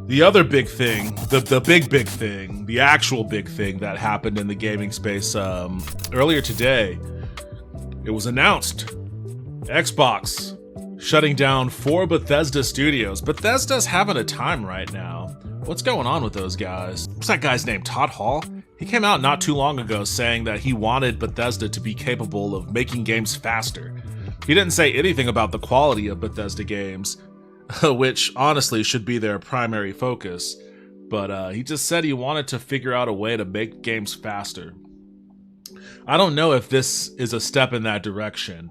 The other big thing, the big thing, the actual big thing that happened in the gaming space earlier today, it was announced. Xbox shutting down 4 Bethesda studios. Bethesda's having a time right now. What's going on with those guys? What's that guy's name? Todd Hall? He came out not too long ago saying that he wanted Bethesda to be capable of making games faster. He didn't say anything about the quality of Bethesda games, which honestly should be their primary focus, but he just said he wanted to figure out a way to make games faster. I don't know if this is a step in that direction.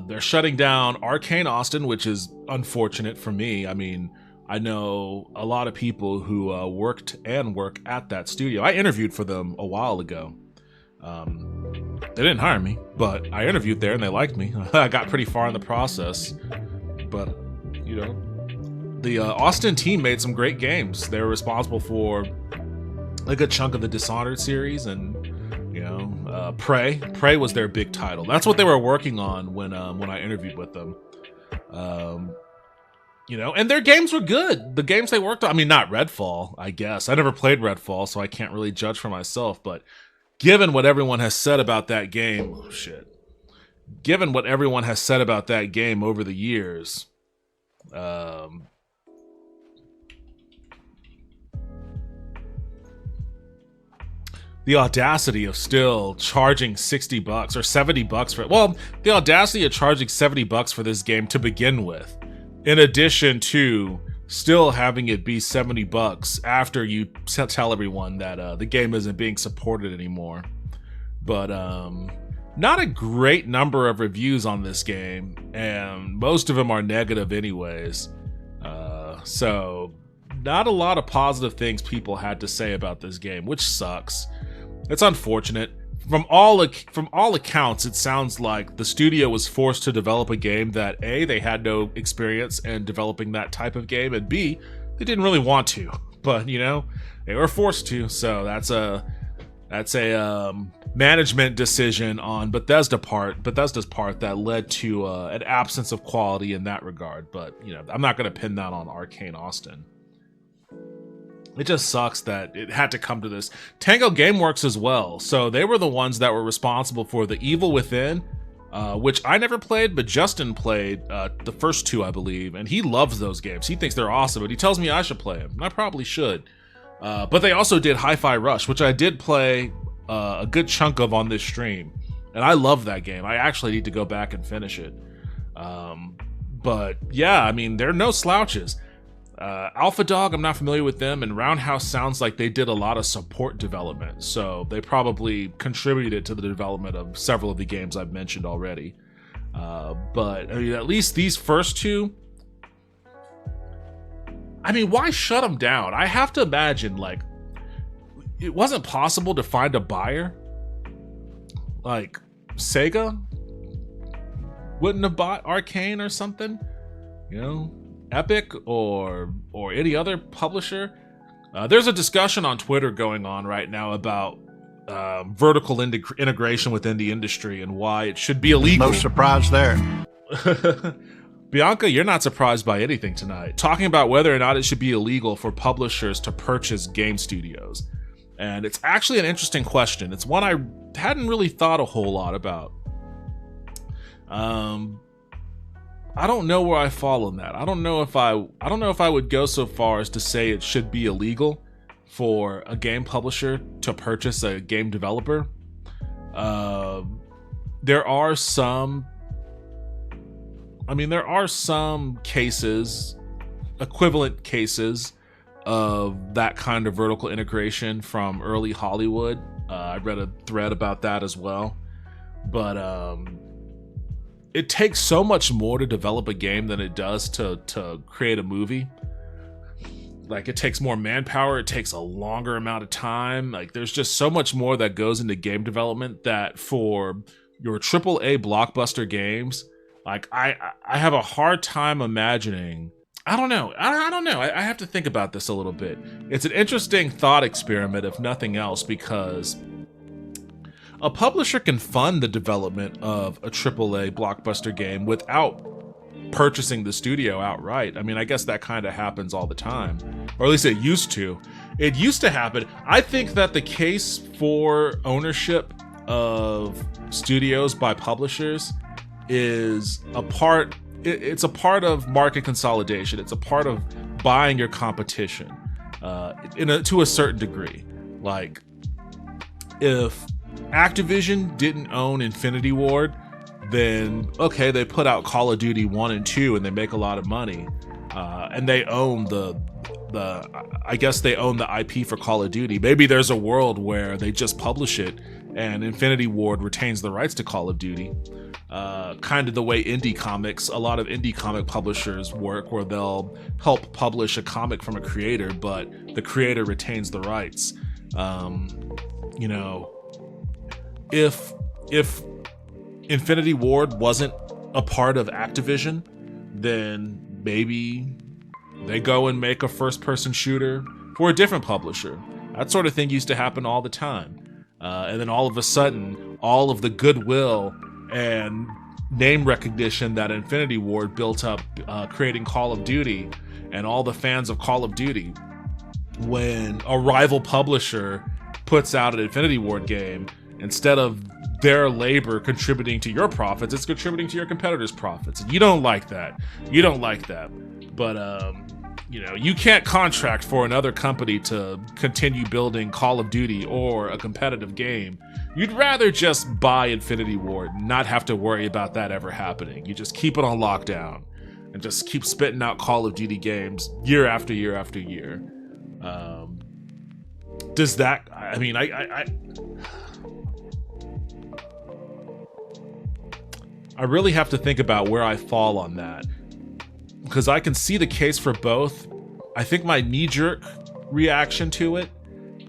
They're shutting down Arcane Austin, which is unfortunate for me. I mean, I know a lot of people who worked and work at that studio. I interviewed for them a while ago. They didn't hire me, but I interviewed there and they liked me. I got pretty far in the process, but you know, the Austin team made some great games. They were responsible for a good chunk of the Dishonored series, and you know, Prey. Prey was their big title. That's what they were working on when I interviewed with them. You know, and their games were good. The games they worked on. I mean, not Redfall, I guess. I never played Redfall, so I can't really judge for myself. But given what everyone has said about that game, given what everyone has said about that game over the years, the audacity of still charging $60 or $70 for it. Well, the audacity of charging $70 for this game to begin with, in addition to still having it be $70 after you tell everyone that the game isn't being supported anymore. But not a great number of reviews on this game, and most of them are negative anyways. So not a lot of positive things people had to say about this game, which sucks. It's unfortunate. From all accounts, it sounds like the studio was forced to develop a game that A, they had no experience in developing that type of game, and B, they didn't really want to, but you know, they were forced to. So that's a management decision on Bethesda's part that led to an absence of quality in that regard. But you know, I'm not going to pin that on Arcane Austin. It just sucks that it had to come to this. Tango Gameworks as well. So they were the ones that were responsible for The Evil Within, which I never played, but Justin played the first 2, I believe, and he loves those games. He thinks they're awesome, but he tells me I should play them. I probably should. But they also did Hi-Fi Rush, which I did play a good chunk of on this stream, and I love that game. I actually need to go back and finish it. But yeah, I mean, they're no slouches. Alpha Dog, I'm not familiar with them, and Roundhouse sounds like they did a lot of support development, so they probably contributed to the development of several of the games I've mentioned already. But I mean, at least these first 2, I mean, why shut them down? I have to imagine, like, it wasn't possible to find a buyer. Like, Sega wouldn't have bought Arcane or something, you know? Epic or any other publisher. There's a discussion on Twitter going on right now about vertical integration within the industry and why it should be illegal. No surprise there. Bianca, you're not surprised by anything tonight. Talking about whether or not it should be illegal for publishers to purchase game studios. And it's actually an interesting question. It's one I hadn't really thought a whole lot about. I don't know where I fall on that. I don't know if I would go so far as to say it should be illegal for a game publisher to purchase a game developer. There are some cases, equivalent cases of that kind of vertical integration from early Hollywood. I read a thread about that as well. But it takes so much more to develop a game than it does to create a movie. Like, it takes more manpower, it takes a longer amount of time. Like, there's just so much more that goes into game development that for your AAA blockbuster games, like, I have a hard time imagining. I don't know. I have to think about this a little bit. It's an interesting thought experiment, if nothing else, because a publisher can fund the development of a AAA blockbuster game without purchasing the studio outright. I mean, I guess that kind of happens all the time, or at least it used to. It used to happen. I think that the case for ownership of studios by publishers is it's a part of market consolidation. It's a part of buying your competition to a certain degree. Like, if Activision didn't own Infinity Ward, then okay, they put out Call of Duty 1 and 2 and they make a lot of money, and they own I guess they own the IP for Call of Duty. Maybe there's a world where they just publish it and Infinity Ward retains the rights to Call of Duty, kind of the way a lot of indie comic publishers work, where they'll help publish a comic from a creator, but the creator retains the rights. You know, if Infinity Ward wasn't a part of Activision, then maybe they go and make a first-person shooter for a different publisher. That sort of thing used to happen all the time. And then all of a sudden, all of the goodwill and name recognition that Infinity Ward built up creating Call of Duty, and all the fans of Call of Duty, when a rival publisher puts out an Infinity Ward game, instead of their labor contributing to your profits, it's contributing to your competitors' profits. And you don't like that. But you know, you can't contract for another company to continue building Call of Duty or a competitive game. You'd rather just buy Infinity Ward and not have to worry about that ever happening. You just keep it on lockdown and just keep spitting out Call of Duty games year after year after year. Does that, I mean, I really have to think about where I fall on that, because I can see the case for both. I think my knee-jerk reaction to it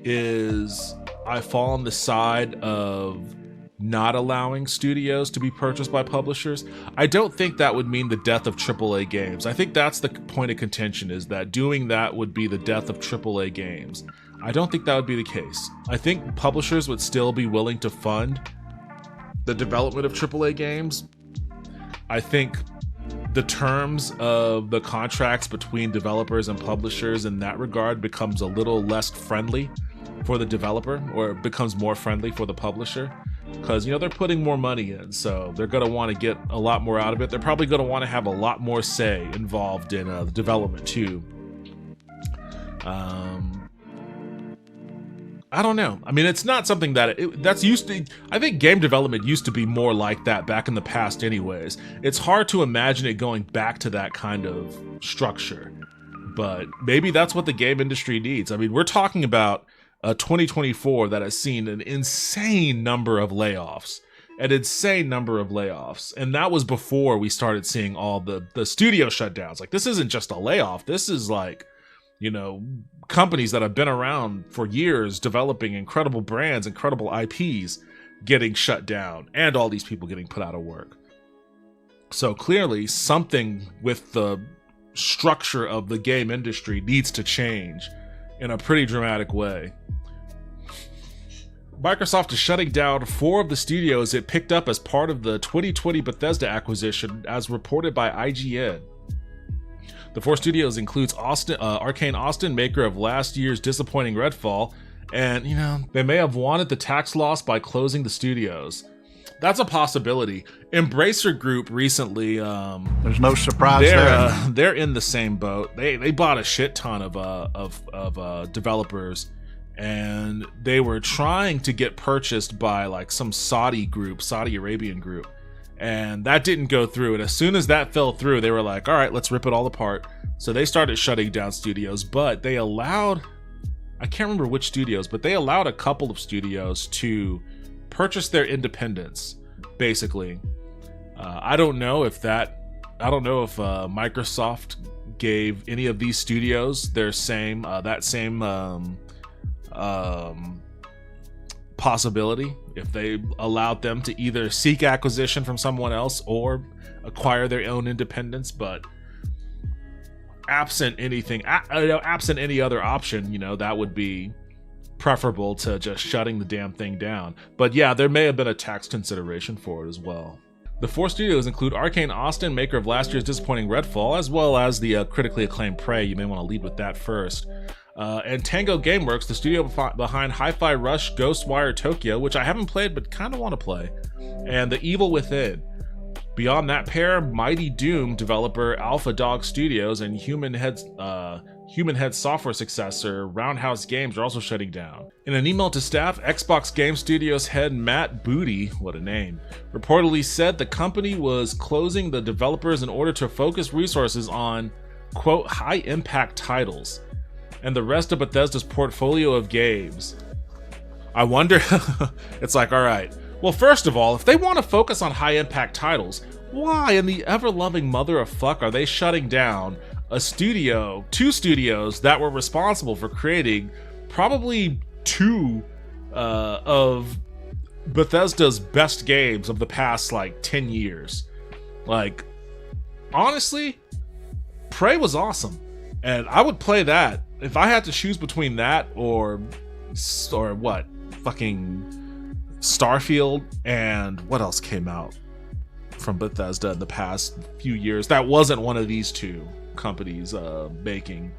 is I fall on the side of not allowing studios to be purchased by publishers. I don't think that would mean the death of AAA games. I think that's the point of contention, is that doing that would be the death of AAA games. I don't think that would be the case. I think publishers would still be willing to fund the development of AAA games. I think the terms of the contracts between developers and publishers in that regard becomes a little less friendly for the developer, or it becomes more friendly for the publisher, because, you know, they're putting more money in, so they're going to want to get a lot more out of it. They're probably going to want to have a lot more say involved in the development too. I don't know. I mean, it's not something that's used to. I think game development used to be more like that back in the past anyways. It's hard to imagine it going back to that kind of structure, but maybe that's what the game industry needs. I mean, we're talking about 2024 that has seen an insane number of layoffs. And that was before we started seeing all the studio shutdowns. Like, this isn't just a layoff. This is like, you know, companies that have been around for years developing incredible brands, incredible IPs getting shut down, and all these people getting put out of work. So clearly something with the structure of the game industry needs to change in a pretty dramatic way. Microsoft is shutting down 4 of the studios it picked up as part of the 2020 Bethesda acquisition, as reported by IGN. The 4 studios includes Arcane Austin, maker of last year's disappointing Redfall, and, you know, they may have wanted the tax loss by closing the studios. That's a possibility. Embracer Group recently, there's no surprise there. They're in the same boat. They bought a shit ton of developers, and they were trying to get purchased by like some Saudi Arabian group. And that didn't go through. And as soon as that fell through, they were like, all right, let's rip it all apart. So they started shutting down studios, but they allowed, I can't remember which studios, but they allowed a couple of studios to purchase their independence, basically. I don't know if Microsoft gave any of these studios their same possibility, if they allowed them to either seek acquisition from someone else or acquire their own independence. But absent any other option, you know, that would be preferable to just shutting the damn thing down. But yeah, there may have been a tax consideration for it as well. The 4 studios include Arcane Austin, maker of last year's disappointing Redfall, as well as the critically acclaimed Prey. You may want to lead with that first. And Tango Gameworks, the studio behind Hi-Fi Rush, Ghostwire Tokyo, which I haven't played but kind of want to play, and The Evil Within. Beyond that pair, Mighty Doom developer Alpha Dog Studios and Human Head software successor Roundhouse Games are also shutting down. In an email to staff, Xbox Game Studios head Matt Booty, what a name, reportedly said the company was closing the developers in order to focus resources on, quote, high-impact titles and the rest of Bethesda's portfolio of games. I wonder, it's like, all right, well, first of all, if they want to focus on high-impact titles, why in the ever-loving mother of fuck are they shutting down two studios that were responsible for creating probably 2 of Bethesda's best games of the past, 10 years? Like, honestly, Prey was awesome, and I would play that. If I had to choose between that or what, fucking Starfield, and what else came out from Bethesda in the past few years that wasn't one of these 2 companies making,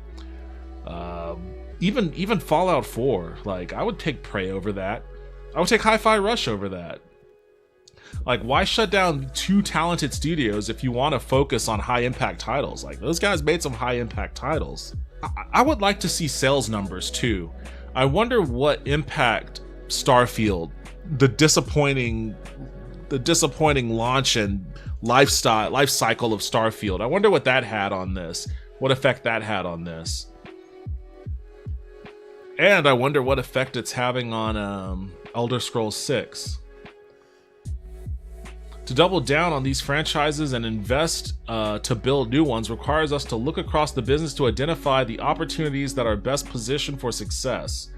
even Fallout 4, I would take Prey over that. I would take Hi-Fi Rush over that. Why shut down 2 talented studios if you want to focus on high-impact titles? Those guys made some high-impact titles. I would like to see sales numbers too. I wonder what impact Starfield, the disappointing launch and life cycle of Starfield, I wonder what that had on this, what effect that had on this. And I wonder what effect it's having on Elder Scrolls 6. To double down on these franchises and invest to build new ones requires us to look across the business to identify the opportunities that are best positioned for success.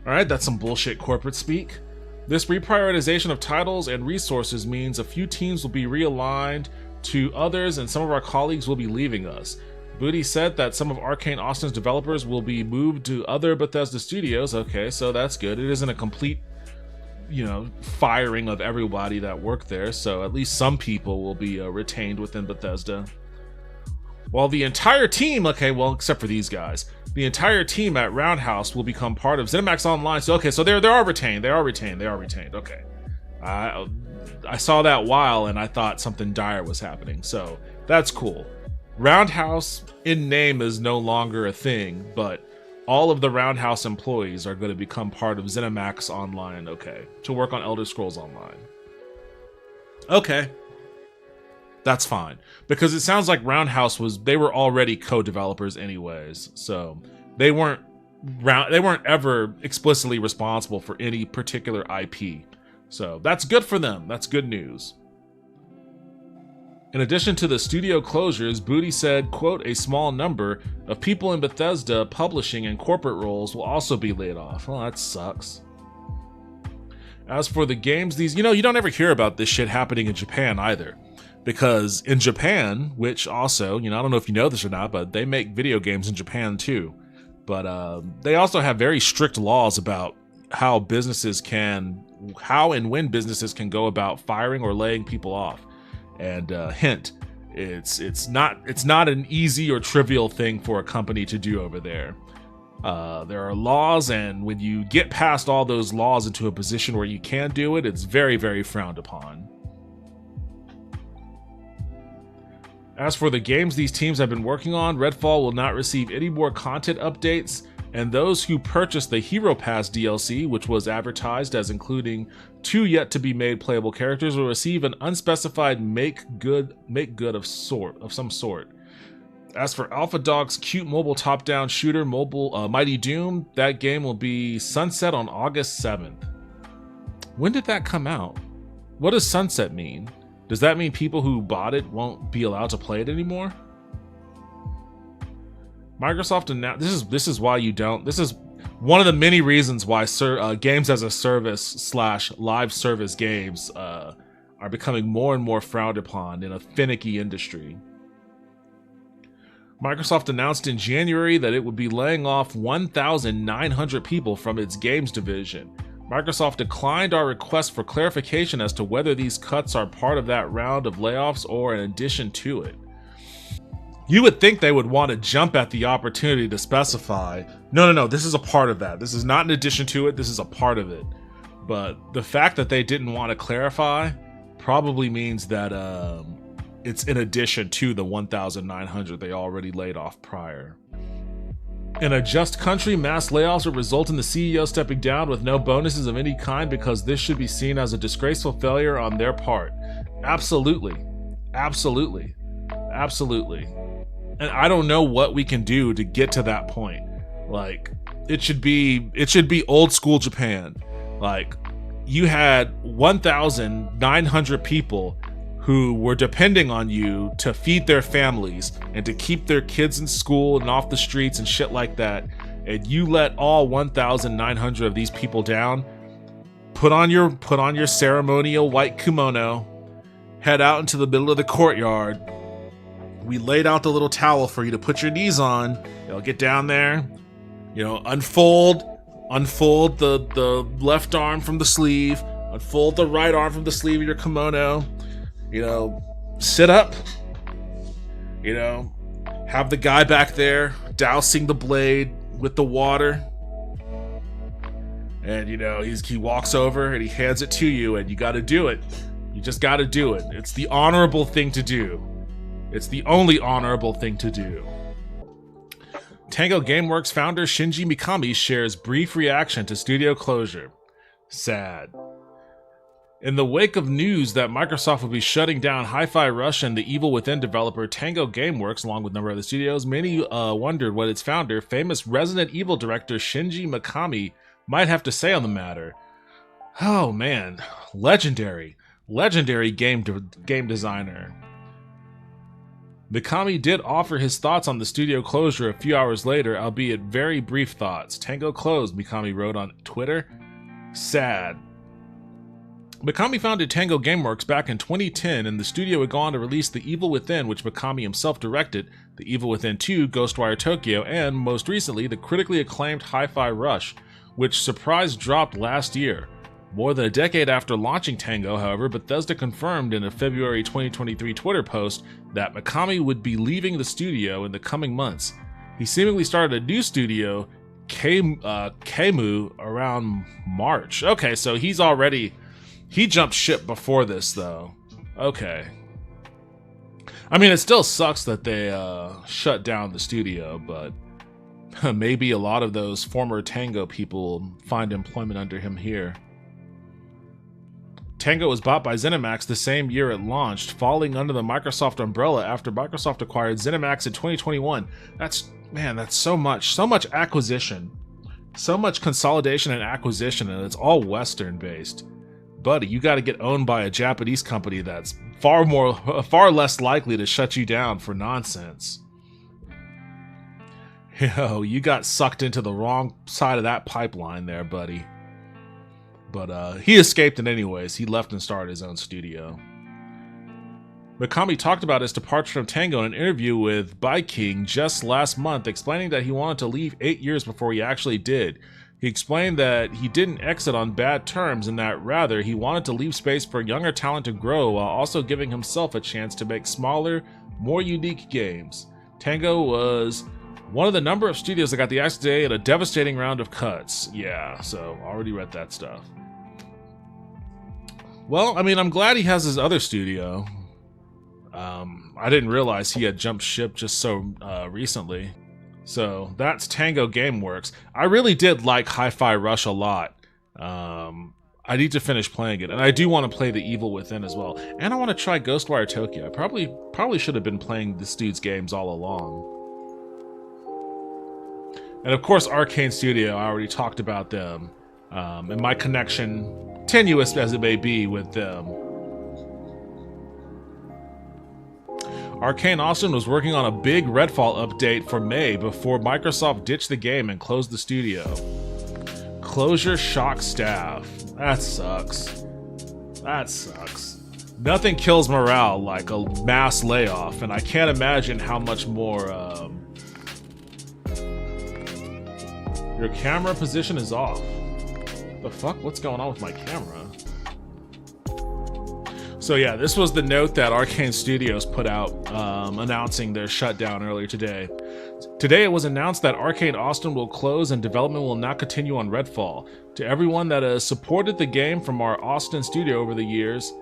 Alright, that's some bullshit corporate speak. This reprioritization of titles and resources means a few teams will be realigned to others and some of our colleagues will be leaving us. Booty said that some of Arcane Austin's developers will be moved to other Bethesda studios. Okay, so that's good. It isn't a complete, firing of everybody that worked there, so at least some people will be retained within Bethesda. While the entire team, okay, well, except for these guys, the entire team at Roundhouse will become part of ZeniMax Online. So, okay, so they are retained. Okay. I saw that while and I thought something dire was happening. So that's cool. Roundhouse in name is no longer a thing, but all of the Roundhouse employees are going to become part of ZeniMax Online, okay, to work on Elder Scrolls Online. Okay. That's fine, because it sounds like Roundhouse they were already co-developers anyways, so they weren't ever explicitly responsible for any particular IP. So that's good for them. That's good news. In addition to the studio closures, Booty said, quote, a small number of people in Bethesda publishing and corporate roles will also be laid off. Well, that sucks. As for the games, you don't ever hear about this shit happening in Japan either. Because in Japan, which also, I don't know if you know this or not, but they make video games in Japan too. But they also have very strict laws about how and when businesses can go about firing or laying people off. And hint, it's not an easy or trivial thing for a company to do over there. There are laws, and when you get past all those laws into a position where you can do it, it's very, very frowned upon. As for the games these teams have been working on, Redfall will not receive any more content updates, and those who purchased the Hero Pass DLC, which was advertised as including 2 yet-to-be-made playable characters, will receive an unspecified make good of some sort. As for Alpha Dog's cute mobile top-down shooter, Mighty Doom, that game will be sunset on August 7th. When did that come out? What does sunset mean? Does that mean people who bought it won't be allowed to play it anymore? Microsoft announced this is why you don't. This is one of the many reasons why games as a service / live service games are becoming more and more frowned upon in a finicky industry. Microsoft announced in January that it would be laying off 1,900 people from its games division. Microsoft declined our request for clarification as to whether these cuts are part of that round of layoffs or in addition to it. You would think they would want to jump at the opportunity to specify, no, this is a part of that. This is not in addition to it, this is a part of it. But the fact that they didn't want to clarify probably means that it's in addition to the 1,900 they already laid off prior. In a just country, mass layoffs would result in the CEO stepping down with no bonuses of any kind because this should be seen as a disgraceful failure on their part. Absolutely. Absolutely. Absolutely. And I don't know what we can do to get to that point. Like, it should be old school Japan. Like, you had 1,900 people who were depending on you to feed their families and to keep their kids in school and off the streets and shit like that, and you let all 1,900 of these people down, put on your ceremonial white kimono, head out into the middle of the courtyard. We laid out the little towel for you to put your knees on. Get down there, unfold the left arm from the sleeve, unfold the right arm from the sleeve of your kimono. Sit up, have the guy back there dousing the blade with the water. And, he walks over and he hands it to you, and you got to do it. You just got to do it. It's the honorable thing to do. It's the only honorable thing to do. Tango Gameworks founder Shinji Mikami shares brief reaction to studio closure. Sad. In the wake of news that Microsoft will be shutting down Hi-Fi Rush and the Evil Within developer Tango Gameworks, along with a number of other studios, many wondered what its founder, famous Resident Evil director Shinji Mikami, might have to say on the matter. Oh man, legendary game designer. Mikami did offer his thoughts on the studio closure a few hours later, albeit very brief thoughts. Tango closed, Mikami wrote on Twitter. Sad. Mikami founded Tango Gameworks back in 2010, and the studio would go on to release The Evil Within, which Mikami himself directed, The Evil Within 2, Ghostwire Tokyo, and, most recently, the critically acclaimed Hi-Fi Rush, which surprise dropped last year. More than a decade after launching Tango, however, Bethesda confirmed in a February 2023 Twitter post that Mikami would be leaving the studio in the coming months. He seemingly started a new studio, Kemu, around March. Okay, so he jumped ship before this, though. Okay. I mean, it still sucks that they shut down the studio, but maybe a lot of those former Tango people find employment under him here. Tango was bought by ZeniMax the same year it launched, falling under the Microsoft umbrella after Microsoft acquired ZeniMax in 2021. That's so much acquisition. So much consolidation and acquisition, and it's all Western-based. Buddy, you got to get owned by a Japanese company that's far less likely to shut you down for nonsense. You got sucked into the wrong side of that pipeline there, buddy. But he escaped it anyways. He left and started his own studio. Mikami talked about his departure from Tango in an interview with King just last month, explaining that he wanted to leave 8 years before he actually did. He explained that he didn't exit on bad terms and that rather he wanted to leave space for younger talent to grow while also giving himself a chance to make smaller, more unique games. Tango was one of the number of studios that got the axe today in a devastating round of cuts. Yeah, so already read that stuff. Well, I mean, I'm glad he has his other studio. I didn't realize he had jumped ship just so recently. So that's Tango Gameworks. I really did like Hi-Fi Rush a lot. I need to finish playing it, and I do want to play The Evil Within as well. And I want to try Ghostwire Tokyo. I probably should have been playing this dude's games all along. And of course, Arcane Studio. I already talked about them, and my connection, tenuous as it may be, with them. Arcane Austin was working on a big Redfall update for May before Microsoft ditched the game and closed the studio. Closure shocked staff. That sucks. That sucks. Nothing kills morale like a mass layoff, and I can't imagine how much more. Your camera position is off. The fuck? What's going on with my camera? So yeah, this was the note that Arcane Studios put out announcing their shutdown earlier today. Today it was announced that Arcane Austin will close and development will not continue on Redfall. To everyone that has supported the game from our Austin studio over the years,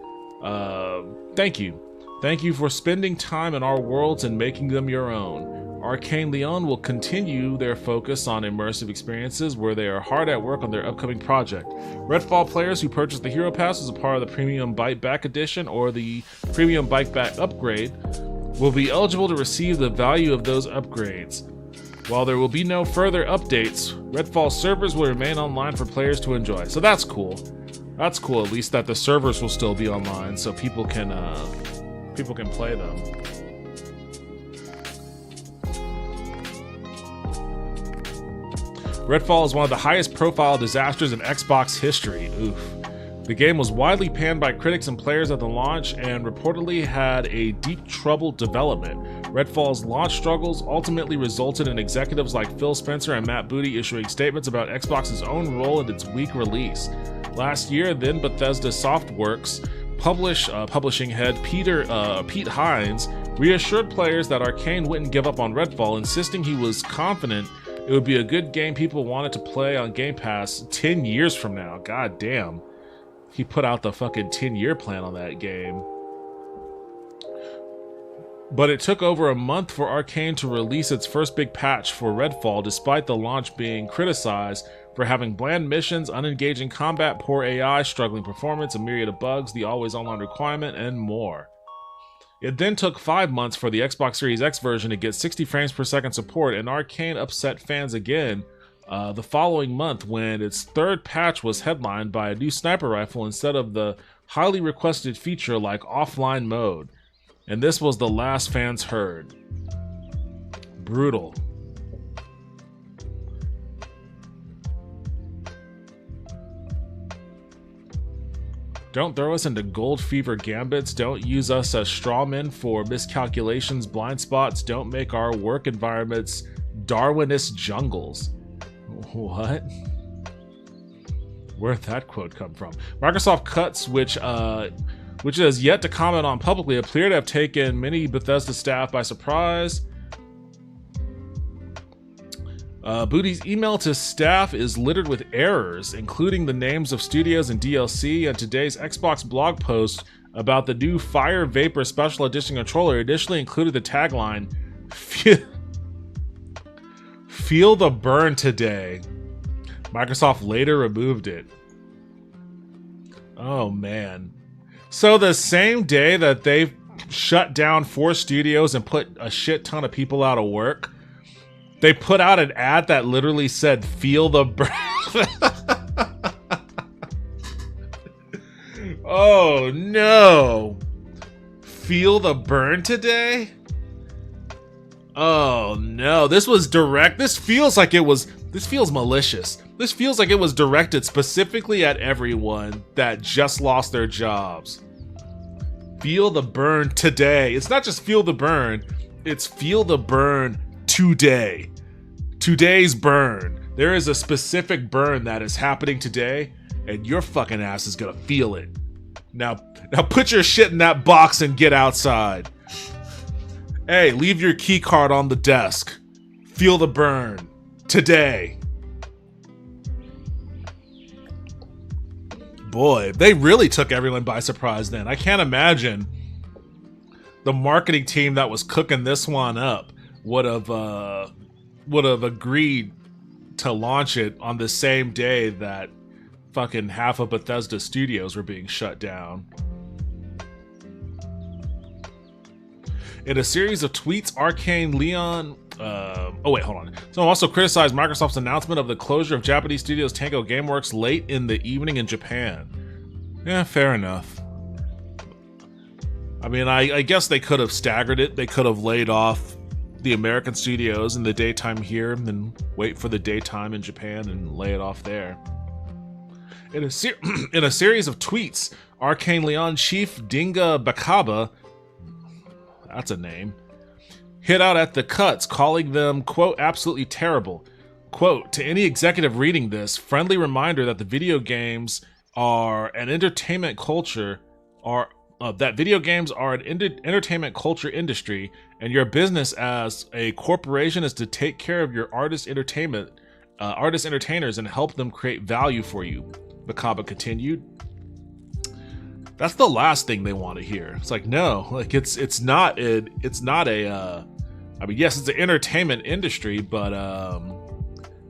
thank you. Thank you for spending time in our worlds and making them your own. Arcane Leon will continue their focus on immersive experiences where they are hard at work on their upcoming project. Redfall players who purchase the Hero Pass as a part of the Premium Bite Back Edition or the Premium Bite Back Upgrade will be eligible to receive the value of those upgrades. While there will be no further updates, Redfall servers will remain online for players to enjoy. So that's cool. That's cool, at least that the servers will still be online so people can play them. Redfall is one of the highest profile disasters in Xbox history. Oof. The game was widely panned by critics and players at the launch and reportedly had a deep troubled development. Redfall's launch struggles ultimately resulted in executives like Phil Spencer and Matt Booty issuing statements about Xbox's own role in its weak release. Last year, then Bethesda Softworks publishing head Pete Hines reassured players that Arcane wouldn't give up on Redfall, insisting he was confident it would be a good game people wanted to play on Game Pass 10 years from now. God damn. He put out the fucking 10-year plan on that game. But it took over a month for Arcane to release its first big patch for Redfall, despite the launch being criticized for having bland missions, unengaging combat, poor AI, struggling performance, a myriad of bugs, the always online requirement, and more. It then took 5 months for the Xbox Series X version to get 60 frames per second support, and Arcane upset fans again the following month when its third patch was headlined by a new sniper rifle instead of the highly requested feature like offline mode. And this was the last fans heard. Brutal. Don't throw us into gold fever gambits. Don't use us as strawmen for miscalculations, blind spots. Don't make our work environments Darwinist jungles. What? Where'd that quote come from? Microsoft cuts, which has yet to comment on publicly, appear to have taken many Bethesda staff by surprise. Booty's email to staff is littered with errors, including the names of studios and DLC, and today's Xbox blog post about the new Fire Vapor Special Edition controller initially included the tagline, "Feel the burn today." Microsoft later removed it. Oh man. So the same day that they shut down 4 studios and put a shit ton of people out of work, they put out an ad that literally said, "Feel the burn." Oh no. Feel the burn today? Oh no. This was direct. This feels malicious. This feels like it was directed specifically at everyone that just lost their jobs. Feel the burn today. It's not just feel the burn, it's feel the burn today. Today's burn. There is a specific burn that is happening today, and your fucking ass is gonna feel it. Now put your shit in that box and get outside. Hey, leave your key card on the desk. Feel the burn. Today. Boy, they really took everyone by surprise then. I can't imagine the marketing team that was cooking this one up would have agreed to launch it on the same day that fucking half of Bethesda studios were being shut down. In a series of tweets, Arcane Leon... Someone also criticized Microsoft's announcement of the closure of Japanese studios Tango Gameworks late in the evening in Japan. Yeah, fair enough. I mean, I guess they could have staggered it. They could have laid off the American studios in the daytime here and then wait for the daytime in Japan and lay it off there. In a series of tweets, Arcane Leon chief Dinga Bakaba, that's a name, hit out at the cuts, calling them, quote, absolutely terrible. quote, to any executive reading this, friendly reminder that the video games are an entertainment culture, entertainment culture industry, and your business as a corporation is to take care of your artist entertainers and help them create value for you. Bacaba continued. That's the last thing they want to hear. It's like, no, like it's not a I mean, yes, it's an entertainment industry, but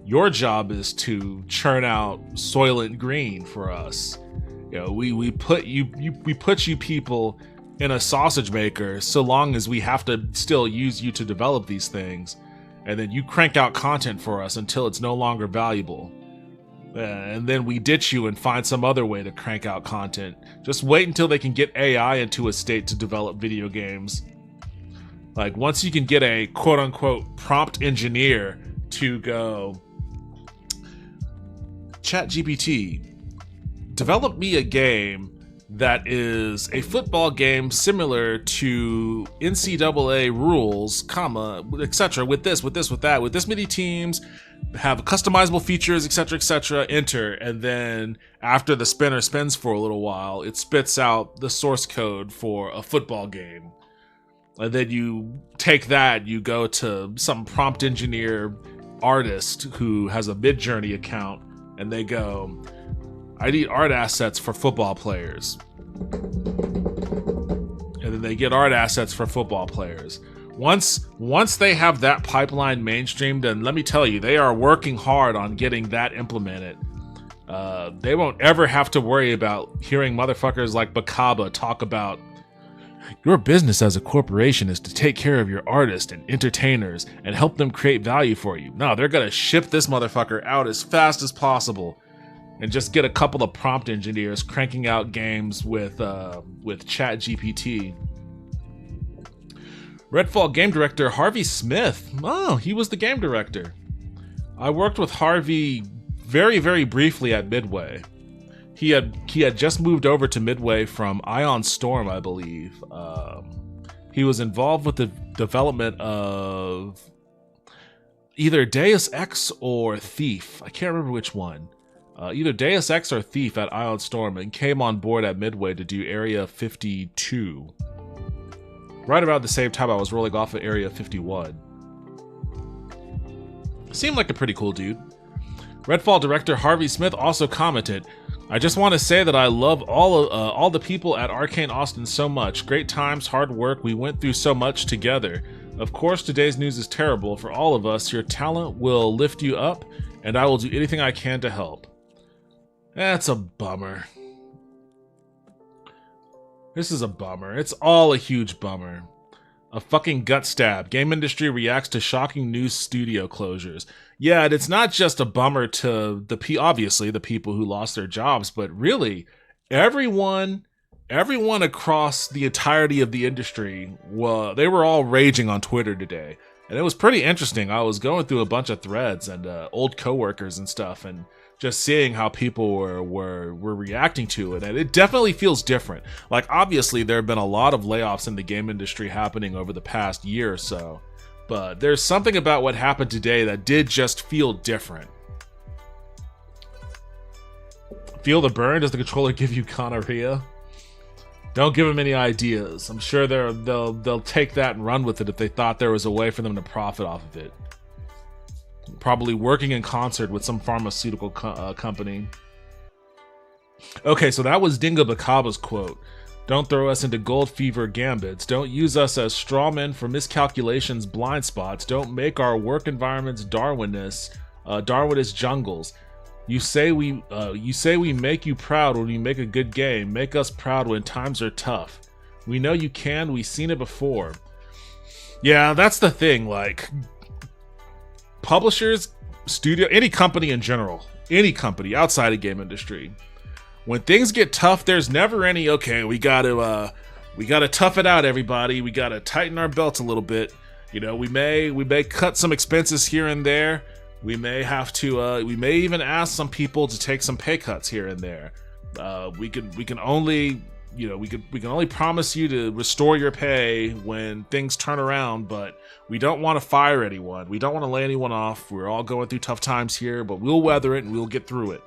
your job is to churn out Soylent Green for us. You know, we put you people in a sausage maker so long as we have to still use you to develop these things, and then you crank out content for us until it's no longer valuable. And then we ditch you and find some other way to crank out content. Just wait until they can get AI into a state to develop video games. Like, once you can get a quote-unquote prompt engineer to go, ChatGPT, develop me a game that is a football game similar to NCAA rules, comma, etc., with this, with that, with this many teams, have customizable features, etc., enter, and then after the spinner spins for a little while, it spits out the source code for a football game. And then you take that, you go to some prompt engineer artist who has a Midjourney account, and they go, I need art assets for football players. And then they get art assets for football players. Once they have that pipeline mainstreamed, and let me tell you, they are working hard on getting that implemented. They won't ever have to worry about hearing motherfuckers like Bacaba talk about your business as a corporation is to take care of your artists and entertainers and help them create value for you. No, they're gonna ship this motherfucker out as fast as possible and just get a couple of prompt engineers cranking out games with ChatGPT. Redfall game director Harvey Smith. Oh, he was the game director. I worked with Harvey very, very briefly at Midway. He had just moved over to Midway from Ion Storm, I believe. He was involved with the development of either Deus Ex or Thief. I can't remember which one. Either Deus Ex or Thief at Ion Storm, and came on board at Midway to do Area 52. Right about the same time I was rolling off of Area 51. Seemed like a pretty cool dude. Redfall director Harvey Smith also commented, I just want to say that I love all the people at Arcane Austin so much. Great times, hard work. We went through so much together. Of course, today's news is terrible for all of us. Your talent will lift you up, and I will do anything I can to help. That's a bummer. This is a bummer. It's all a huge bummer. A fucking gut stab. Game industry reacts to shocking new studio closures. Yeah, and it's not just a bummer to obviously the people who lost their jobs, but really everyone across the entirety of the industry, they were all raging on Twitter today. And it was pretty interesting. I was going through a bunch of threads and old coworkers and stuff, and just seeing how people were reacting to it, and it definitely feels different. Like, obviously there have been a lot of layoffs in the game industry happening over the past year or so, but there's something about what happened today that did just feel different. Feel the burn? Does the controller give you gonorrhea? Don't give them any ideas. I'm sure they'll take that and run with it if they thought there was a way for them to profit off of it. Probably working in concert with some pharmaceutical company. Okay, so that was Dingo Bacaba's quote. Don't throw us into gold fever gambits. Don't use us as strawmen for miscalculations, blind spots. Don't make our work environments Darwinist jungles. You say we make you proud when we make a good game. Make us proud when times are tough. We know you can. We've seen it before. Yeah, that's the thing. Like, publishers, studio, any company in general, any company outside of game industry, when things get tough, there's never any, okay, we gotta tough it out, everybody. We gotta tighten our belts a little bit. You know, we may cut some expenses here and there. We may have to, we may even ask some people to take some pay cuts here and there. We can only we can only promise you to restore your pay when things turn around, but we don't want to fire anyone. We don't want to lay anyone off. We're all going through tough times here, but we'll weather it and we'll get through it.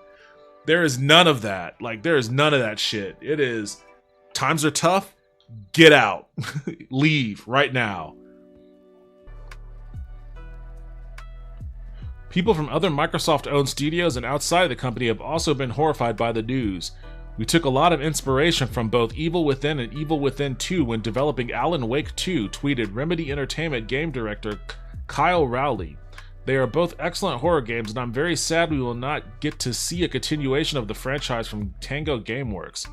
There is none of that. Like, there is none of that shit. It is, times are tough. Get out. Leave right now. People from other Microsoft-owned studios and outside the company have also been horrified by the news. We took a lot of inspiration from both Evil Within and Evil Within 2 when developing Alan Wake 2, tweeted Remedy Entertainment game director Kyle Rowley. They are both excellent horror games, and I'm very sad we will not get to see a continuation of the franchise from Tango Gameworks.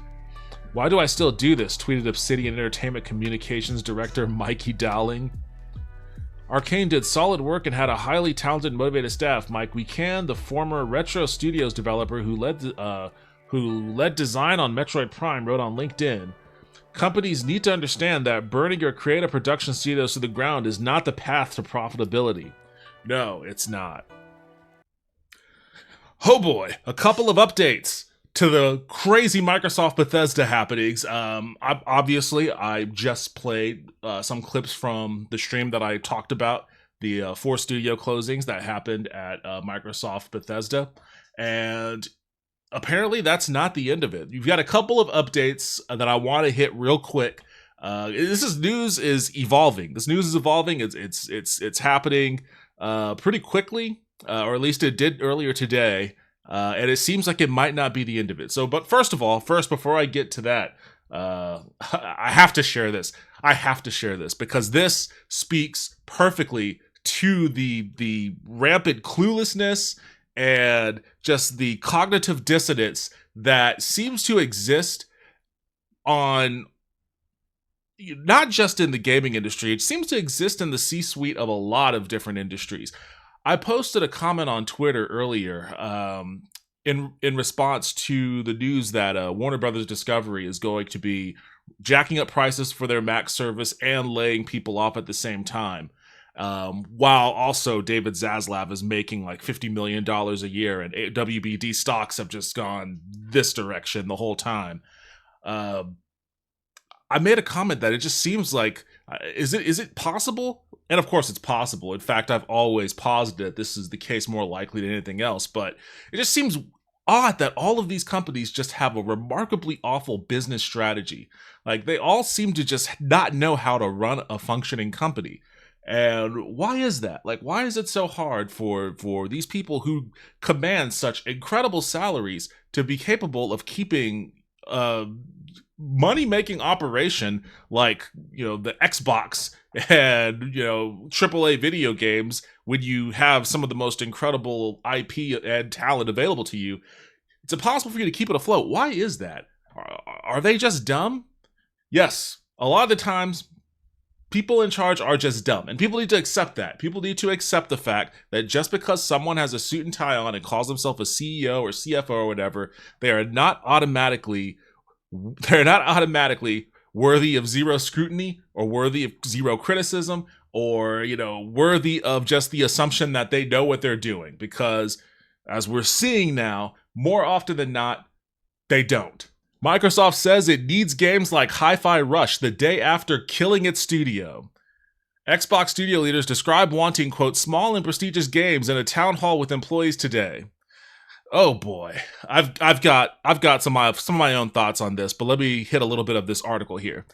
Why do I still do this? Tweeted Obsidian Entertainment Communications Director Mikey Dowling. Arcane did solid work and had a highly talented and motivated staff. Mike Wecan, the former Retro Studios developer who led design on Metroid Prime, wrote on LinkedIn, companies need to understand that burning your creative production studios to the ground is not the path to profitability. No, it's not. Oh boy, a couple of updates to the crazy Microsoft Bethesda happenings. Obviously, I just played some clips from the stream that I talked about, the 4 studio closings that happened at Microsoft Bethesda, and apparently that's not the end of it. You've got a couple of updates that I want to hit real quick. News is evolving. This news is evolving. It's happening pretty quickly, or at least it did earlier today. And it seems like it might not be the end of it. But first, before I get to that, I have to share this. Because this speaks perfectly to the rampant cluelessness and just the cognitive dissonance that seems to exist on, not just in the gaming industry, it seems to exist in the C-suite of a lot of different industries. I posted a comment on Twitter earlier in response to the news that Warner Brothers Discovery is going to be jacking up prices for their Mac service and laying people off at the same time, while also David Zaslav is making like $50 million a year, and WBD stocks have just gone this direction the whole time. I made a comment that it just seems like, is it possible? And of course it's possible. In fact, I've always posited that this is the case more likely than anything else, but it just seems odd that all of these companies just have a remarkably awful business strategy. Like, they all seem to just not know how to run a functioning company. And why is that? Like, why is it so hard for these people who command such incredible salaries to be capable of keeping money-making operation like, the Xbox and, AAA video games, when you have some of the most incredible IP and talent available to you? It's impossible for you to keep it afloat. Why is that? Are they just dumb? Yes, a lot of the times people in charge are just dumb, and people need to accept that. People need to accept the fact that just because someone has a suit and tie on and calls themselves a CEO or CFO or whatever, they are not automatically worthy of zero scrutiny or worthy of zero criticism or, worthy of just the assumption that they know what they're doing. Because as we're seeing now, more often than not, they don't. Microsoft says it needs games like Hi-Fi Rush the day after killing its studio. Xbox studio leaders describe wanting, quote, small and prestigious games in a town hall with employees today. Oh boy, I've got some of my own thoughts on this, but let me hit a little bit of this article here.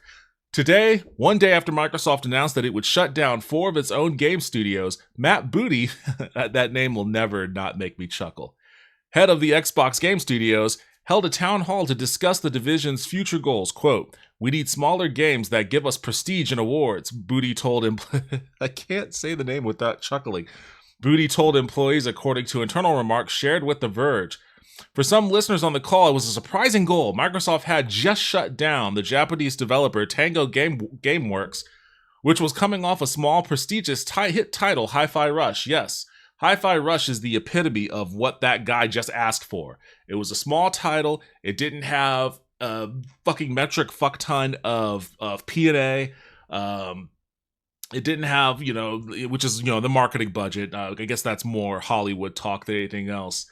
Today, one day after Microsoft announced that it would shut down 4 of its own game studios, Matt Booty, that name will never not make me chuckle, head of the Xbox Game Studios, held a town hall to discuss the division's future goals. Quote, "We need smaller games that give us prestige and awards," Booty told him. I can't say the name without chuckling. Booty told employees, according to internal remarks shared with The Verge. For some listeners on the call, it was a surprising goal. Microsoft had just shut down the Japanese developer Tango Gameworks, which was coming off a small, prestigious hit title, Hi-Fi Rush. Yes, Hi-Fi Rush is the epitome of what that guy just asked for. It was a small title. It didn't have a fucking metric fuck ton of P&A. It didn't have, which is, the marketing budget. I guess that's more Hollywood talk than anything else.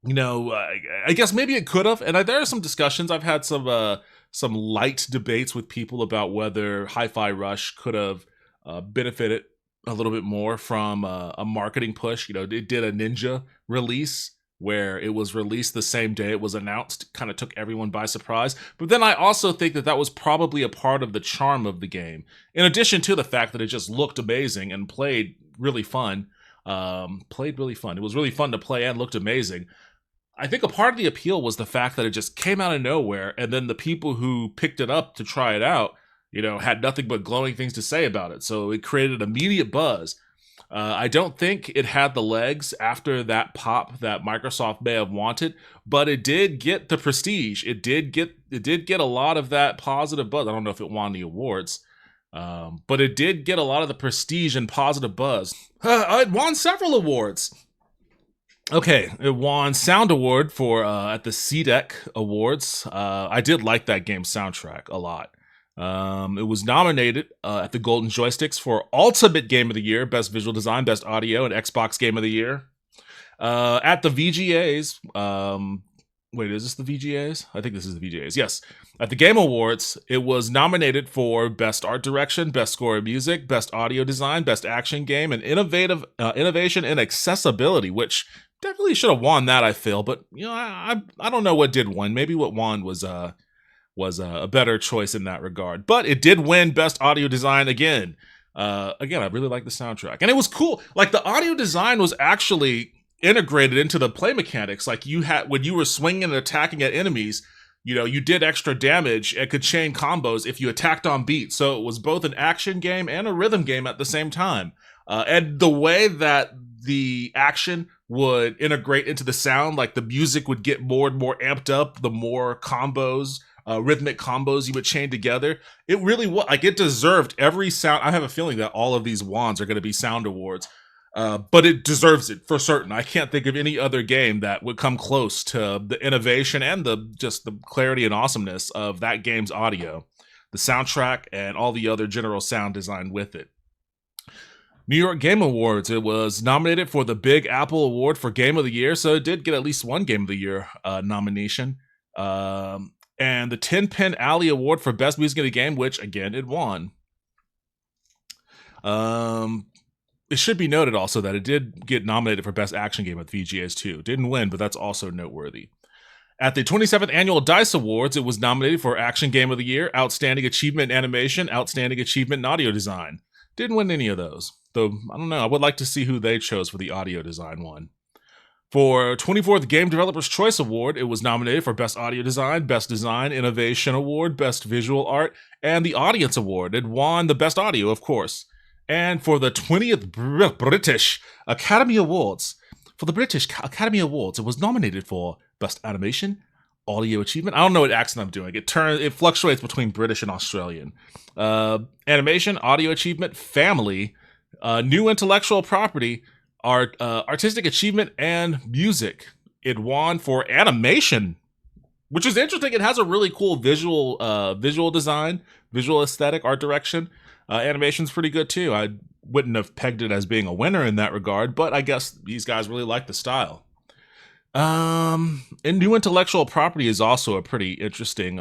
I guess maybe it could have. And there are some discussions. I've had some light debates with people about whether Hi-Fi Rush could have benefited a little bit more from a marketing push. It did a Ninja release where it was released the same day it was announced, kind of took everyone by surprise. But then I also think that was probably a part of the charm of the game, in addition to the fact that it just looked amazing and played really fun. It was really fun to play and looked amazing. I think a part of the appeal was the fact that it just came out of nowhere, and then the people who picked it up to try it out, had nothing but glowing things to say about it. So it created immediate buzz. I don't think it had the legs after that pop that Microsoft may have wanted, but it did get the prestige. It did get a lot of that positive buzz. I don't know if it won the awards, but it did get a lot of the prestige and positive buzz. It won several awards. Okay, it won Sound Award for at the CDEC Awards. I did like that game's soundtrack a lot. It was nominated at the Golden Joysticks for Ultimate Game of the Year, Best Visual Design, Best Audio, and Xbox Game of the Year. At the VGAs, wait, is this the VGAs? I think this is the VGAs, yes. At the Game Awards, it was nominated for Best Art Direction, Best Score of Music, Best Audio Design, Best Action Game, and Innovation and Accessibility, which definitely should have won that, I feel. But, I don't know what did win. Maybe what won was a better choice in that regard. But it did win Best Audio Design again. I really like the soundtrack. And it was cool. Like, the audio design was actually integrated into the play mechanics. Like, when you were swinging and attacking at enemies, you did extra damage and could chain combos if you attacked on beat. So it was both an action game and a rhythm game at the same time. And the way that the action would integrate into the sound, like the music would get more and more amped up, the more combos, rhythmic combos you would chain together. It really was, like, it deserved every sound. I have a feeling that all of these wands are going to be sound awards. But it deserves it for certain. I can't think of any other game that would come close to the innovation and the clarity and awesomeness of that game's audio, the soundtrack, and all the other general sound design with it. New York Game Awards, it was nominated for the Big Apple Award for Game of the Year, so it did get at least one Game of the Year nomination. And the Tin Pin Alley Award for Best Music in the Game, which, again, it won. It should be noted also that it did get nominated for Best Action Game at the VGAs too. Didn't win, but that's also noteworthy. At the 27th Annual DICE Awards, it was nominated for Action Game of the Year, Outstanding Achievement in Animation, Outstanding Achievement in Audio Design. Didn't win any of those, though I don't know. I would like to see who they chose for the audio design one. For 24th Game Developers Choice Award, it was nominated for Best Audio Design, Best Design Innovation Award, Best Visual Art, and the Audience Award. It won the Best Audio, of course. And for the 20th British Academy Awards, it was nominated for Best Animation, Audio Achievement. I don't know what accent I'm doing. It fluctuates between British and Australian. Animation, Audio Achievement, Family, New Intellectual Property, Artistic Achievement, and Music. It won for Animation, which is interesting. It has a really cool visual design, visual aesthetic, art direction. Animation's pretty good too. I wouldn't have pegged it as being a winner in that regard, but I guess these guys really like the style. And New Intellectual Property is also a pretty interesting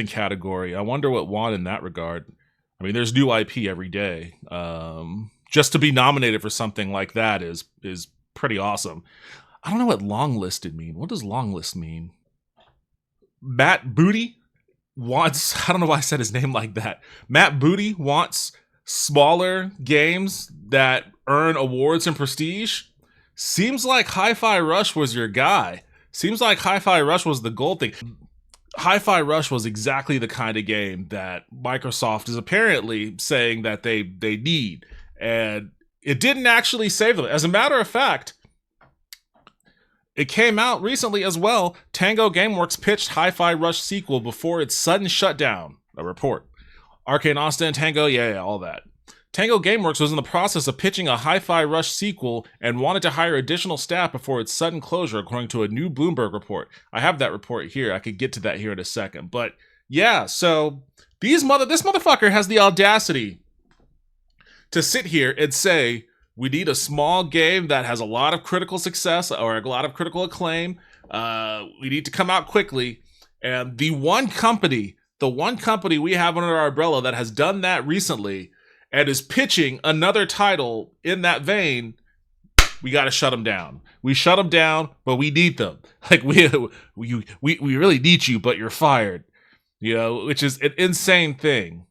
category. I wonder what won in that regard. I mean, there's new IP every day. Just to be nominated for something like that is pretty awesome. I don't know what longlisted mean. What does longlist mean? Matt Booty wants, I don't know why I said his name like that. Matt Booty wants smaller games that earn awards and prestige. Seems like Hi-Fi Rush was your guy. Seems like Hi-Fi Rush was the gold thing. Hi-Fi Rush was exactly the kind of game that Microsoft is apparently saying that they need. And it didn't actually save them. As a matter of fact, it came out recently as well. Tango Gameworks pitched Hi-Fi Rush sequel before its sudden shutdown. A report. Arcane Austin, Tango, yeah, all that. Tango Gameworks was in the process of pitching a Hi-Fi Rush sequel and wanted to hire additional staff before its sudden closure, according to a new Bloomberg report. I have that report here. I could get to that here in a second. But yeah, so this motherfucker has the audacity to sit here and say We need a small game that has a lot of critical success or a lot of critical acclaim. We need to come out quickly. And the one company we have under our umbrella that has done that recently and is pitching another title in that vein, we got to shut them down. We shut them down, but we need them. Like we really need you, but you're fired. You know, which is an insane thing.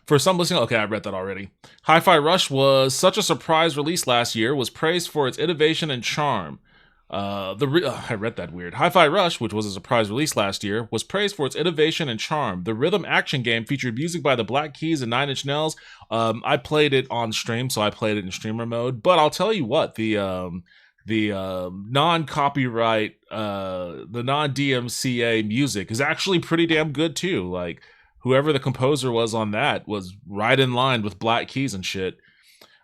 For some listening, okay, I read that already. Hi-Fi Rush was such a surprise release last year, was praised for its innovation and charm. I read that weird. Hi-Fi Rush, which was a surprise release last year, was praised for its innovation and charm. The rhythm action game featured music by the Black Keys and Nine Inch Nails. I played it on stream, so I played it in streamer mode. But I'll tell you what, the non-copyright, the non-DMCA music is actually pretty damn good too. Like, whoever the composer was on that was right in line with Black Keys and shit.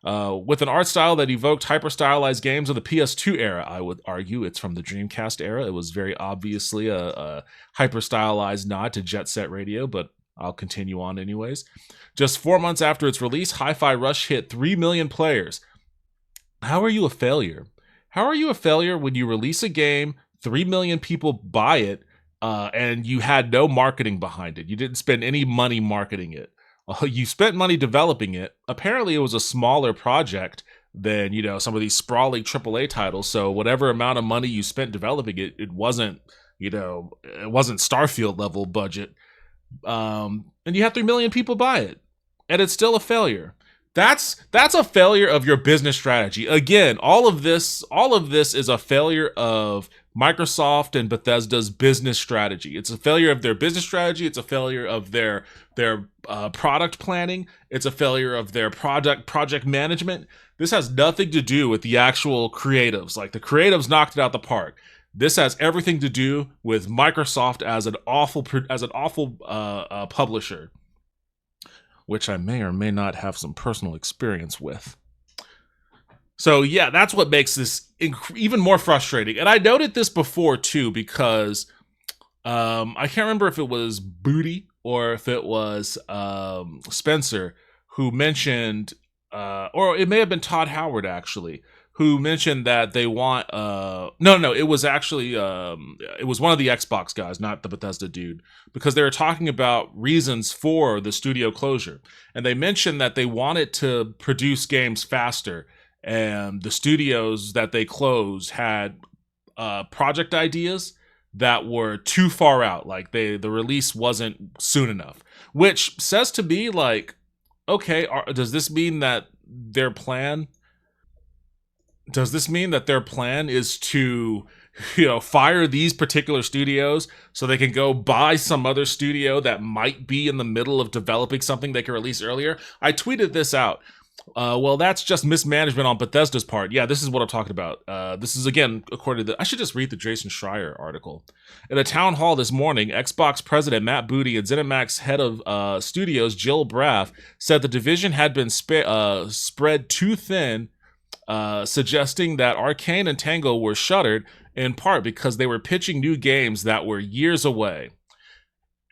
With an art style that evoked hyper-stylized games of the PS2 era, I would argue it's from the Dreamcast era. It was very obviously a hyper-stylized nod to Jet Set Radio, but I'll continue on anyways. Just 4 months after its release, Hi-Fi Rush hit 3 million players. How are you a failure? How are you a failure when you release a game, 3 million people buy it, and you had no marketing behind it? You didn't spend any money marketing it. You spent money developing it. Apparently, it was a smaller project than, you know, some of these sprawling AAA titles. So whatever amount of money you spent developing it, it wasn't, you know, it wasn't Starfield level budget. And you had 3 million people buy it, and it's still a failure. That's a failure of your business strategy. Again, all of this is a failure of Microsoft and Bethesda's business strategy. It's a failure of their business strategy. It's a failure of their product planning. It's a failure of their project management. This has nothing to do with the actual creatives. Like, the creatives knocked it out the park. This has everything to do with Microsoft as an awful publisher, which I may or may not have some personal experience with. So yeah, that's what makes this even more frustrating. And I noted this before too, because I can't remember if it was Booty or if it was Spencer who mentioned, or it may have been Todd Howard actually, who mentioned that they want it was actually it was one of the Xbox guys, not the Bethesda dude, because they were talking about reasons for the studio closure, and they mentioned that they wanted to produce games faster, and the studios that they closed had project ideas that were too far out, like the release wasn't soon enough, which says to me, like, okay, does this mean that their plan is to, you know, fire these particular studios so they can go buy some other studio that might be in the middle of developing something they can release earlier? I tweeted this out. Well, that's just mismanagement on Bethesda's part. Yeah, this is what I'm talking about. This is, again, according to I should just read the Jason Schreier article. In a town hall this morning, Xbox president Matt Booty and ZeniMax head of studios Jill Braff said the division had been spread too thin, suggesting that Arcane and Tango were shuttered in part because they were pitching new games that were years away.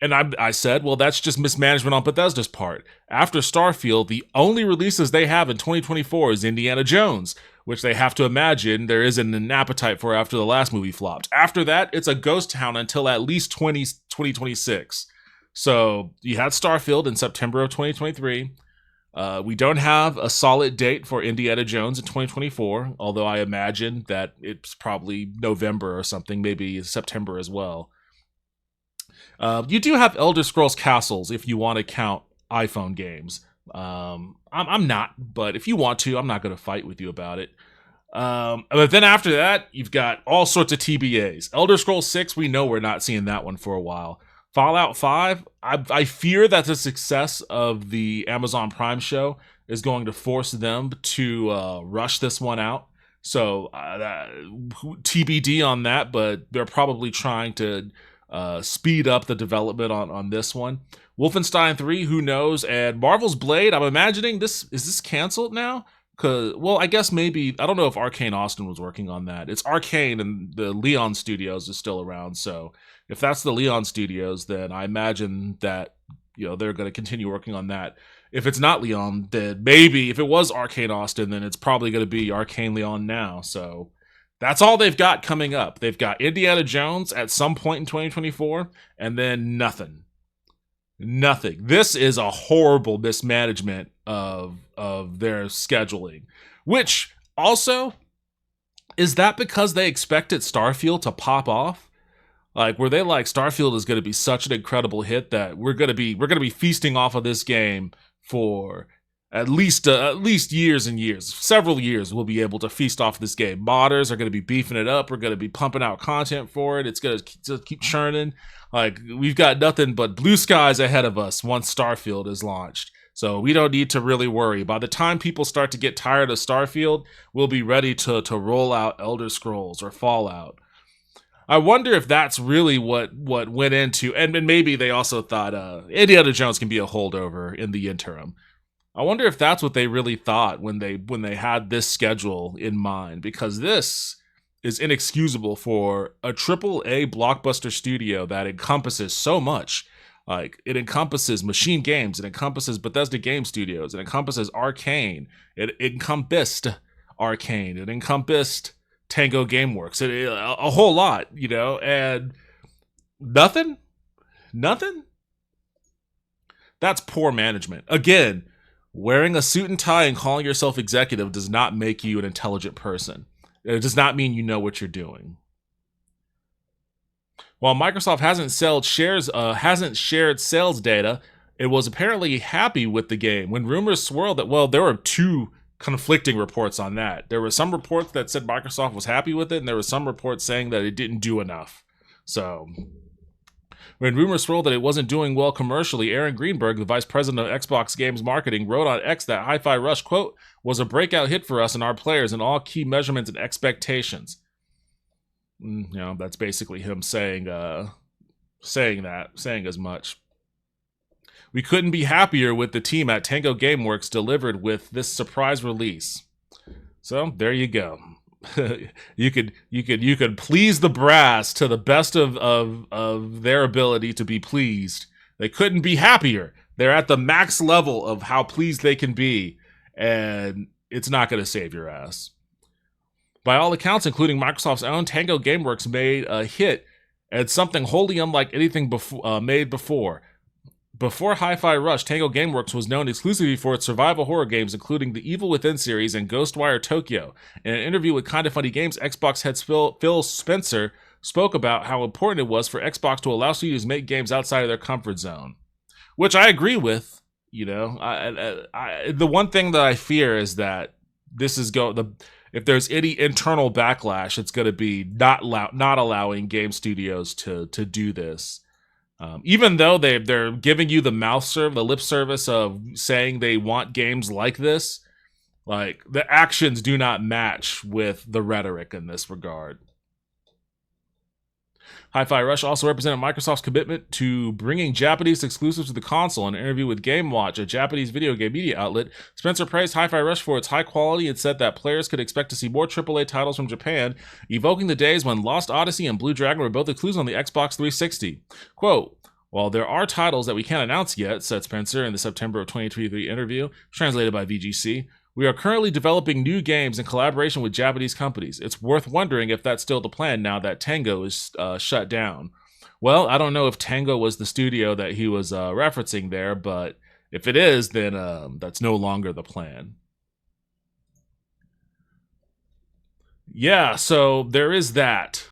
And I said, well, that's just mismanagement on Bethesda's part. After Starfield, the only releases they have in 2024 is Indiana Jones, which they have to imagine there isn't an appetite for after the last movie flopped. After that, it's a ghost town until at least 2026. So you had Starfield in September of 2023. We don't have a solid date for Indiana Jones in 2024, although I imagine that it's probably November or something, maybe September as well. You do have Elder Scrolls Castles if you want to count iPhone games. I'm not, but if you want to, I'm not going to fight with you about it. But then after that, you've got all sorts of TBAs. Elder Scrolls 6, we know we're not seeing that one for a while. Fallout 5, I fear that the success of the Amazon Prime show is going to force them to rush this one out. So TBD on that, but they're probably trying to speed up the development on this one. Wolfenstein 3, who knows? And Marvel's Blade, I'm imagining is this canceled now? Well, I guess maybe, I don't know if Arcane Austin was working on that. It's Arcane, and the Leon Studios is still around. So if that's the Leon Studios, then I imagine that, you know, they're going to continue working on that. If it's not Leon, then maybe if it was Arcane Austin, then it's probably going to be Arcane Leon now. So that's all they've got coming up. They've got Indiana Jones at some point in 2024, and then nothing. Nothing. This is a horrible mismanagement of their scheduling. Which also, is that because they expected Starfield to pop off? Like, were they like, Starfield is going to be such an incredible hit that we're going to be feasting off of this game for at least years and years, several years. We'll be able to feast off this game. Modders are going to be beefing it up. We're going to be pumping out content for it. It's going to keep churning. Like, we've got nothing but blue skies ahead of us once Starfield is launched. So we don't need to really worry. By the time people start to get tired of Starfield, we'll be ready to roll out Elder Scrolls or Fallout. I wonder if that's really what went into, and maybe they also thought Indiana Jones can be a holdover in the interim. I wonder if that's what they really thought when they had this schedule in mind, because this is inexcusable for a AAA blockbuster studio that encompasses so much. Like, it encompasses Machine Games, it encompasses Bethesda Game Studios, it encompasses Arcane, it encompassed Arcane, it encompassed Tango Gameworks, a whole lot, you know, and nothing. That's poor management. Again, wearing a suit and tie and calling yourself executive does not make you an intelligent person. It does not mean you know what you're doing. While Microsoft hasn't shared sales data, it was apparently happy with the game when rumors swirled that, well, there were two conflicting reports on that. There were some reports that said Microsoft was happy with it, and there were some reports saying that it didn't do enough. So, when rumors swirled that it wasn't doing well commercially, Aaron Greenberg, the vice president of Xbox Games Marketing, wrote on X that Hi-Fi Rush, quote, was a breakout hit for us and our players in all key measurements and expectations. You know, that's basically him saying as much. We couldn't be happier with the team at Tango Gameworks delivered with this surprise release. So there you go. you could please the brass to the best of their ability to be pleased. They couldn't be happier. They're at the max level of how pleased they can be, and it's not going to save your ass. By all accounts, including Microsoft's own, Tango Gameworks made a hit and something wholly unlike anything made before. Before Hi-Fi Rush, Tango Gameworks was known exclusively for its survival horror games, including the Evil Within series and Ghostwire Tokyo. In an interview with Kinda Funny Games, Xbox head Phil Spencer spoke about how important it was for Xbox to allow studios to make games outside of their comfort zone, which I agree with. You know, the one thing that I fear is that this is if there's any internal backlash, it's going to be not allowing game studios to do this. Even though they're giving you the lip service of saying they want games like this, like, the actions do not match with the rhetoric in this regard. Hi-Fi Rush also represented Microsoft's commitment to bringing Japanese exclusives to the console. In an interview with Game Watch, a Japanese video game media outlet, Spencer praised Hi-Fi Rush for its high quality and said that players could expect to see more AAA titles from Japan, evoking the days when Lost Odyssey and Blue Dragon were both exclusive on the Xbox 360. Quote, while there are titles that we can't announce yet, said Spencer in the September of 2023 interview, translated by VGC, we are currently developing new games in collaboration with Japanese companies. It's worth wondering if that's still the plan now that Tango is shut down. Well, I don't know if Tango was the studio that he was referencing there, but if it is, then that's no longer the plan. Yeah, so there is that.